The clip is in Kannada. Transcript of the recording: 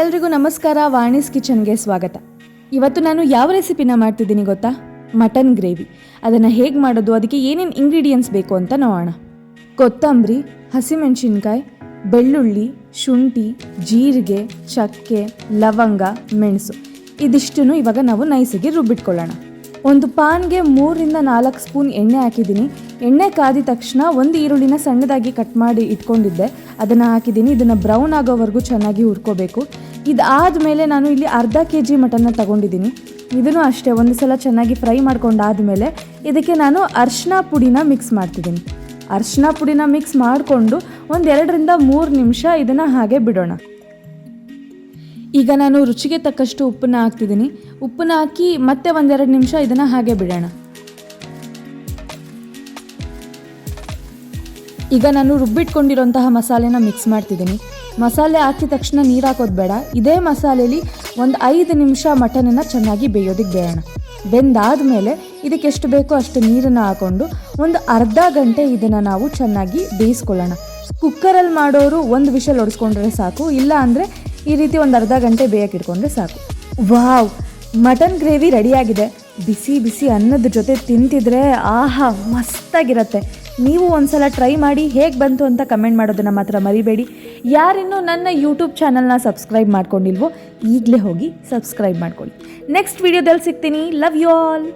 ಎಲ್ರಿಗೂ ನಮಸ್ಕಾರ. ವಾಣಿಸ್ ಕಿಚನ್ಗೆ ಸ್ವಾಗತ. ಇವತ್ತು ನಾನು ಯಾವ ರೆಸಿಪಿನ ಮಾಡ್ತಿದ್ದೀನಿ ಗೊತ್ತಾ? Mutton gravy. ಅದನ್ನು ಹೇಗೆ ಮಾಡೋದು, ಅದಕ್ಕೆ ಏನೇನು ಇಂಗ್ರೀಡಿಯೆಂಟ್ಸ್ ಬೇಕು ಅಂತ ನೋಡೋಣ. ಕೊತ್ತಂಬರಿ, ಹಸಿಮೆಣಸಿನ್ಕಾಯಿ, ಬೆಳ್ಳುಳ್ಳಿ, ಶುಂಠಿ, ಜೀರಿಗೆ, ಚಕ್ಕೆ, ಲವಂಗ, ಮೆಣಸು ಇದಿಷ್ಟನ್ನು ಇವಾಗ ನಾವು ನೈಸಿಗೆ ರುಬ್ಬಿಟ್ಕೊಳ್ಳೋಣ. ಒಂದು ಪಾನ್ಗೆ 3ರಿಂದ 4 ಸ್ಪೂನ್ ಎಣ್ಣೆ ಹಾಕಿದ್ದೀನಿ. ಎಣ್ಣೆ ಕಾದಿದ ತಕ್ಷಣ ಒಂದು ಈರುಳ್ಳಿನ ಸಣ್ಣದಾಗಿ ಕಟ್ ಮಾಡಿ ಇಟ್ಕೊಂಡಿದ್ದೆ, ಅದನ್ನು ಹಾಕಿದ್ದೀನಿ. ಇದನ್ನು ಬ್ರೌನ್ ಆಗೋವರೆಗೂ ಚೆನ್ನಾಗಿ ಹುರ್ಕೋಬೇಕು. ಇದಾದಮೇಲೆ ನಾನು ಇಲ್ಲಿ ಅರ್ಧ kg ಮಟನ್ನ ತಗೊಂಡಿದ್ದೀನಿ. ಇದನ್ನು ಅಷ್ಟೇ ಒಂದು ಸಲ ಚೆನ್ನಾಗಿ ಫ್ರೈ ಮಾಡ್ಕೊಂಡಾದಮೇಲೆ ಇದಕ್ಕೆ ನಾನು ಅರಿಶಿನ ಪುಡಿನ ಮಿಕ್ಸ್ ಮಾಡ್ತಿದ್ದೀನಿ. ಅರಿಶಿನ ಪುಡಿನ ಮಿಕ್ಸ್ ಮಾಡಿಕೊಂಡು ಒಂದು 2ರಿಂದ 3 ನಿಮಿಷ ಇದನ್ನು ಹಾಗೆ ಬಿಡೋಣ. ಈಗ ನಾನು ರುಚಿಗೆ ತಕ್ಕಷ್ಟು ಉಪ್ಪನ್ನ ಹಾಕ್ತಿದ್ದೀನಿ. ಉಪ್ಪನ್ನ ಹಾಕಿ ಮತ್ತೆ 1-2 ನಿಮಿಷ ಇದನ್ನು ಹಾಗೆ ಬಿಡೋಣ. ಈಗ ನಾನು ರುಬ್ಬಿಟ್ಕೊಂಡಿರೋಂತಹ ಮಸಾಲೆನ ಮಿಕ್ಸ್ ಮಾಡ್ತಿದ್ದೀನಿ. ಮಸಾಲೆ ಹಾಕಿದ ತಕ್ಷಣ ನೀರು ಹಾಕೋದು ಬೇಡ. ಇದೇ ಮಸಾಲೆಯಲ್ಲಿ ಒಂದು 5 ನಿಮಿಷ ಮಟನನ್ನು ಚೆನ್ನಾಗಿ ಬೇಯೋದಕ್ಕೆ ಬೇಯೋಣ. ಬೆಂದಾದಮೇಲೆ ಇದಕ್ಕೆ ಎಷ್ಟು ಬೇಕೋ ಅಷ್ಟು ನೀರನ್ನು ಹಾಕ್ಕೊಂಡು ಒಂದು ಅರ್ಧ ಗಂಟೆ ಇದನ್ನು ನಾವು ಚೆನ್ನಾಗಿ ಬೇಯಿಸ್ಕೊಳ್ಳೋಣ. ಕುಕ್ಕರಲ್ಲಿ ಮಾಡೋರು 1 ವಿಷಲ್ ಹೊಡೆಸ್ಕೊಂಡ್ರೆ ಸಾಕು, ಇಲ್ಲ ಅಂದರೆ ಈ ರೀತಿ ಒಂದು ಅರ್ಧ ಗಂಟೆ ಬೇಯಕ್ಕೆ ಇಟ್ಕೊಂಡ್ರೆ ಸಾಕು. ವಾವ್, ಮಟನ್ ಗ್ರೇವಿ ರೆಡಿಯಾಗಿದೆ. ಬಿಸಿ ಬಿಸಿ ಅನ್ನದ ಜೊತೆ ತಿಂತಿದ್ರೆ ಆಹಾ ಮಸ್ತಾಗಿರುತ್ತೆ. ನೀವು ಒಂದ್ಸಲ ಟ್ರೈ ಮಾಡಿ, ಹೇಗೆ ಬಂತು ಅಂತ ಕಮೆಂಟ್ ಮಾಡೋದನ್ನು ಮಾತ್ರ ಮರಿಬೇಡಿ. ಯಾರಿನ್ನೂ ನನ್ನ ಯೂಟ್ಯೂಬ್ ಚಾನಲ್ನ ಸಬ್ಸ್ಕ್ರೈಬ್ ಮಾಡ್ಕೊಂಡಿಲ್ವೋ ಈಗಲೇ ಹೋಗಿ ಸಬ್ಸ್ಕ್ರೈಬ್ ಮಾಡ್ಕೊಳ್ಳಿ. ನೆಕ್ಸ್ಟ್ ವಿಡಿಯೋದಲ್ಲಿ ಸಿಗ್ತೀನಿ. Love you all.